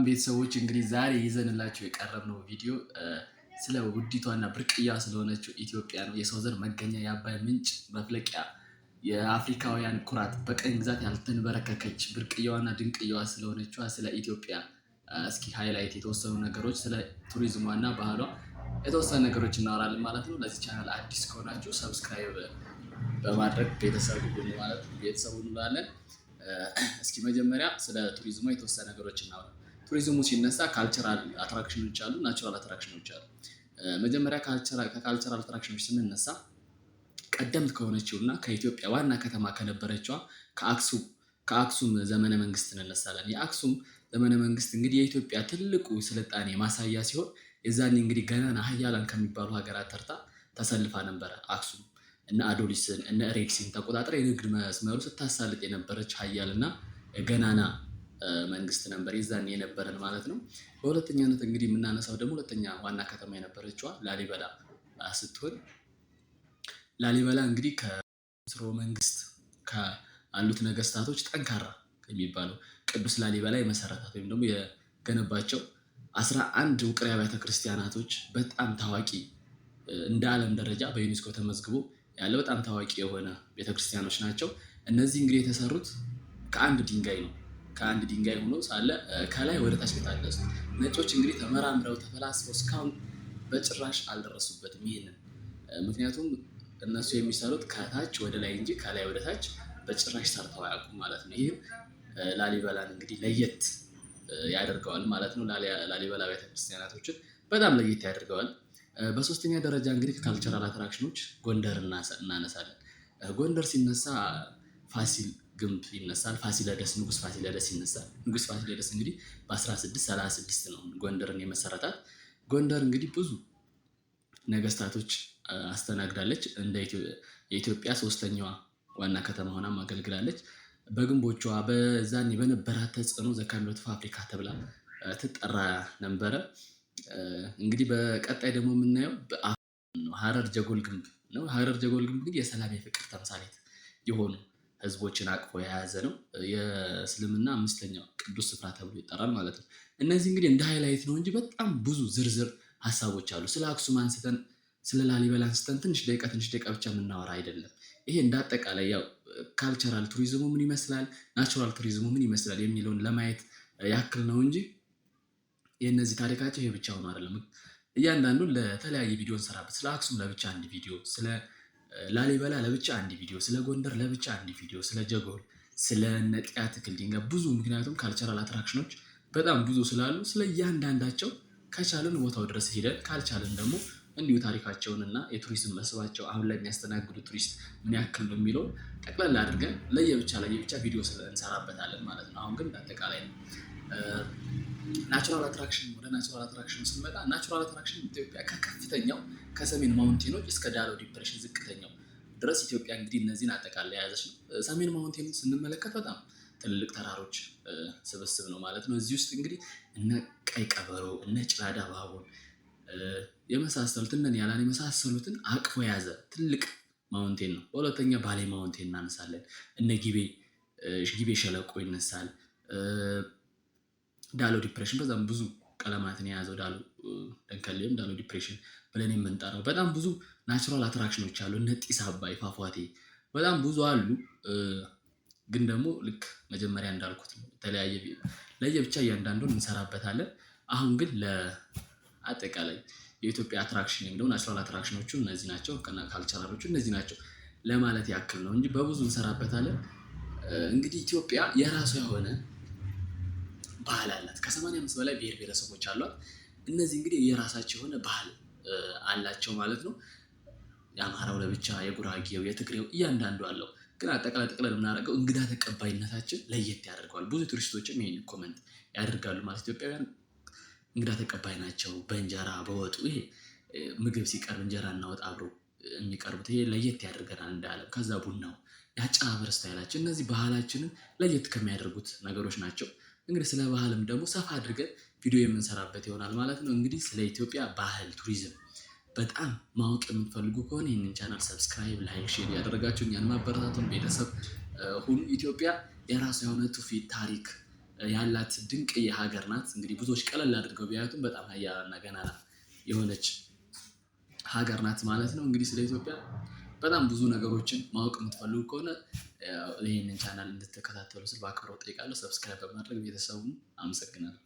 ቤተሰቦች እንግዲህ ዛሬ ይዘንላችሁ የቀረብነው ቪዲዮ ስለ ውዲቷና ብርቅያ ስለሆነችው ኢትዮጵያ ነው። የሰው ዘር መገኛ፣ የአባይ ምንጭ መፍለቂያ፣ የአፍሪካውያን ኩራት፣ በቀኝ ግዛት ያልተንበረከከች ብርቅያዋና ድንቅያዋ ስለሆነችዋ ስለ ኢትዮጵያ እስኪ ሃይላይት የተወሰኑ ነገሮች ስለ ቱሪዝሟና ባህሏ የተወሰኑ ነገሮች እናወራለን ማለት ነው። ለዚህ ቻናል አዲስ ከሆናችሁ ሰብስክራይብ በማድረግ ቤተሰብ ሁኑ ማለት ነው። ቤተሰብ ሁኑ እንላለን። እስኪ መጀመሪያ ስለ ቱሪዝሟ የተወሰኑ ነገሮች እናወራ። ቱሪዝሙ ሲነሳ ካልቸራል አትራክሽኖች አሉ፣ ናቹራል አትራክሽኖች አሉ። መጀመሪያ ከካልቸራል አትራክሽኖች ስንነሳ ቀደምት ከሆነችው እና ከኢትዮጵያ ዋና ከተማ ከነበረችዋ ከአክሱም ዘመነ መንግስት እንነሳለን። የአክሱም ዘመነ መንግስት እንግዲህ የኢትዮጵያ ትልቁ ስልጣኔ ማሳያ ሲሆን የዛኔ እንግዲህ ገናና ሀያላን ከሚባሉ ሀገራት ተርታ ተሰልፋ ነበረ። አክሱም እነ አዶሊስን እነ ኤሬክሲን ተቆጣጥራ የንግድ መስመሩ ስታሳልጥ የነበረች ሀያልና ገናና መንግስት ነበር የዛኔ የነበረን ማለት ነው። በሁለተኛነት እንግዲህ የምናነሳው ደግሞ ሁለተኛ ዋና ከተማ የነበረችዋ ላሊበላ ስትሆን ላሊበላ እንግዲህ ከስርወ መንግስት ካሉት ነገስታቶች ጠንካራ ከሚባለው ቅዱስ ላሊበላ የመሰረታት ወይም ደግሞ የገነባቸው 11 ውቅር አብያተ ክርስቲያናቶች በጣም ታዋቂ እንደ ዓለም ደረጃ በዩኔስኮ ተመዝግቦ ያለ በጣም ታዋቂ የሆነ ቤተክርስቲያኖች ናቸው። እነዚህ እንግዲህ የተሰሩት ከአንድ ድንጋይ ነው። ከአንድ ድንጋይ ሆኖ ሳለ ከላይ ወደ ታች የታነጹ ነጮች እንግዲህ ተመራምረው ተፈላስፈው እስካሁን በጭራሽ አልደረሱበትም። ይሄንን ምክንያቱም እነሱ የሚሰሩት ከታች ወደ ላይ እንጂ ከላይ ወደ ታች በጭራሽ ሰርተው አያውቁም ማለት ነው። ይህም ላሊበላን እንግዲህ ለየት ያደርገዋል ማለት ነው። ላሊበላ ቤተክርስቲያናቶችን በጣም ለየት ያደርገዋል። በሶስተኛ ደረጃ እንግዲህ ከካልቸራል አትራክሽኖች ጎንደር እናነሳለን። ጎንደር ሲነሳ ፋሲል ግንብ ይነሳል። ፋሲለደስ ንጉስ ፋሲለደስ ይነሳል። ንጉስ ፋሲለደስ እንግዲህ በ1636 ነው ጎንደርን የመሰረታት። ጎንደር እንግዲህ ብዙ ነገስታቶች አስተናግዳለች። እንደ የኢትዮጵያ ሶስተኛዋ ዋና ከተማ ሆናም አገልግላለች። በግንቦቿ በዛኔ በነበራት ተጽዕኖ ዘካሚሎት ፋብሪካ ተብላ ትጠራ ነበረ። እንግዲህ በቀጣይ ደግሞ የምናየው ሀረር ጀጎል ግንብ ነው። ሀረር ጀጎል ግንብ እንግዲህ የሰላም የፍቅር ተምሳሌት የሆኑ ህዝቦችን አቅፎ የያዘ ነው። የእስልምና አምስተኛው ቅዱስ ስፍራ ተብሎ ይጠራል ማለት ነው። እነዚህ እንግዲህ እንደ ሃይላይት ነው እንጂ በጣም ብዙ ዝርዝር ሀሳቦች አሉ። ስለ አክሱም አንስተን ስለ ላሊበላ አንስተን ትንሽ ደቂቃ ብቻ የምናወራ አይደለም። ይሄ እንዳጠቃላይ ያው ካልቸራል ቱሪዝሙ ምን ይመስላል፣ ናቹራል ቱሪዝሙ ምን ይመስላል የሚለውን ለማየት ያክል ነው እንጂ የእነዚህ ታሪካቸው ይሄ ብቻ ሆኖ አይደለም። እያንዳንዱን ለተለያየ ቪዲዮ እንሰራበት። ስለ አክሱም ለብቻ አንድ ቪዲዮ፣ ስለ ላሊበላ ለብቻ አንድ ቪዲዮ፣ ስለ ጎንደር ለብቻ አንድ ቪዲዮ፣ ስለ ጀጎል፣ ስለ ነጢያ ትክል ድንጋይ ብዙ። ምክንያቱም ካልቸራል አትራክሽኖች በጣም ብዙ ስላሉ ስለ እያንዳንዳቸው ከቻልን ቦታው ድረስ ሄደን ካልቻልን ደግሞ እንዲሁ ታሪካቸውን እና የቱሪዝም መስህባቸው አሁን ላይ የሚያስተናግዱ ቱሪስት ምን ያክል ነው የሚለው ጠቅላላ አድርገን ለየብቻ ቪዲዮ እንሰራበታለን ማለት ነው። አሁን ግን እንዳጠቃላይ ነው። ናቹራል አትራክሽን ወደ ናቹራል አትራክሽን ስንመጣ ናቹራል አትራክሽን ኢትዮጵያ ከከፍተኛው ከሰሜን ማውንቴኖች እስከ ዳሎ ዲፕሬሽን ዝቅተኛው ድረስ ኢትዮጵያ እንግዲህ እነዚህን አጠቃላይ የያዘች ነው። ሰሜን ማውንቴን ስንመለከት በጣም ትልልቅ ተራሮች ስብስብ ነው ማለት ነው። እዚህ ውስጥ እንግዲህ እነ ቀይ ቀበሮ እነ ጭላዳ ባቡን የመሳሰሉት እነ ኒያላን የመሳሰሉትን አቅፎ የያዘ ትልቅ ማውንቴን ነው። በሁለተኛ ባሌ ማውንቴን እናነሳለን። እነ ጊቤ ሸለቆ ይነሳል። ዳሎ ዲፕሬሽን በዛም ብዙ ቀለማትን የያዘው ዳሎ ደንከሌም ዳሎ ዲፕሬሽን ብለን የምንጠራው በጣም ብዙ ናቹራል አትራክሽኖች አሉ። እነ ጢስ አባይ ፏፏቴ በጣም ብዙ አሉ። ግን ደግሞ ልክ መጀመሪያ እንዳልኩት ነው የተለያየ ለየብቻ እያንዳንዱን እንሰራበታለን። አሁን ግን ለአጠቃላይ የኢትዮጵያ አትራክሽን ወይም ደግሞ ናቹራል አትራክሽኖቹ እነዚህ ናቸው፣ ካልቸራሎቹ እነዚህ ናቸው ለማለት ያክል ነው እንጂ በብዙ እንሰራበታለን። እንግዲህ ኢትዮጵያ የራሷ የሆነ ባህል አላት። ከ85 በላይ ብሔር ብሔረሰቦች አሏት። እነዚህ እንግዲህ የራሳቸው የሆነ ባህል አላቸው ማለት ነው። የአማራው ለብቻ፣ የጉራጌው፣ የትግሬው እያንዳንዱ አለው። ግን አጠቃላይ ጠቅለል የምናደርገው እንግዳ ተቀባይነታችን ለየት ያደርገዋል። ብዙ ቱሪስቶችም ይሄን ኮመንት ያደርጋሉ ማለት ኢትዮጵያውያን እንግዳ ተቀባይ ናቸው። በእንጀራ በወጡ ይሄ ምግብ ሲቀርብ እንጀራ እና ወጥ አብሮ የሚቀርቡት ይሄ ለየት ያደርገናል እንደ ዓለም። ከዛ ቡናው፣ የአጨራበር ስታይላችን እነዚህ ባህላችንን ለየት ከሚያደርጉት ነገሮች ናቸው። እንግዲህ ስለ ባህልም ደግሞ ሰፋ አድርገን ቪዲዮ የምንሰራበት ይሆናል ማለት ነው። እንግዲህ ስለ ኢትዮጵያ ባህል ቱሪዝም በጣም ማወቅ የምትፈልጉ ከሆነ ይህንን ቻናል ሰብስክራይብ፣ ላይክ፣ ሼር ያደረጋችሁ እኛን ማበረታቱን ቤተሰብ ሁሉ። ኢትዮጵያ የራሷ የሆነ ትውፊት ታሪክ ያላት ድንቅ የሀገር ናት። እንግዲህ ብዙዎች ቀለል አድርገው ቢያዩትም በጣም ሀያልና ገናና የሆነች ሀገር ናት ማለት ነው። እንግዲህ ስለ ኢትዮጵያ በጣም ብዙ ነገሮችን ማወቅ የምትፈልጉ ከሆነ ይህንን ቻናል እንድትከታተሉ ስል በአክብሮት ጠይቃለሁ። ሰብስክራይብ በማድረግ ቤተሰቡን አመሰግናለሁ።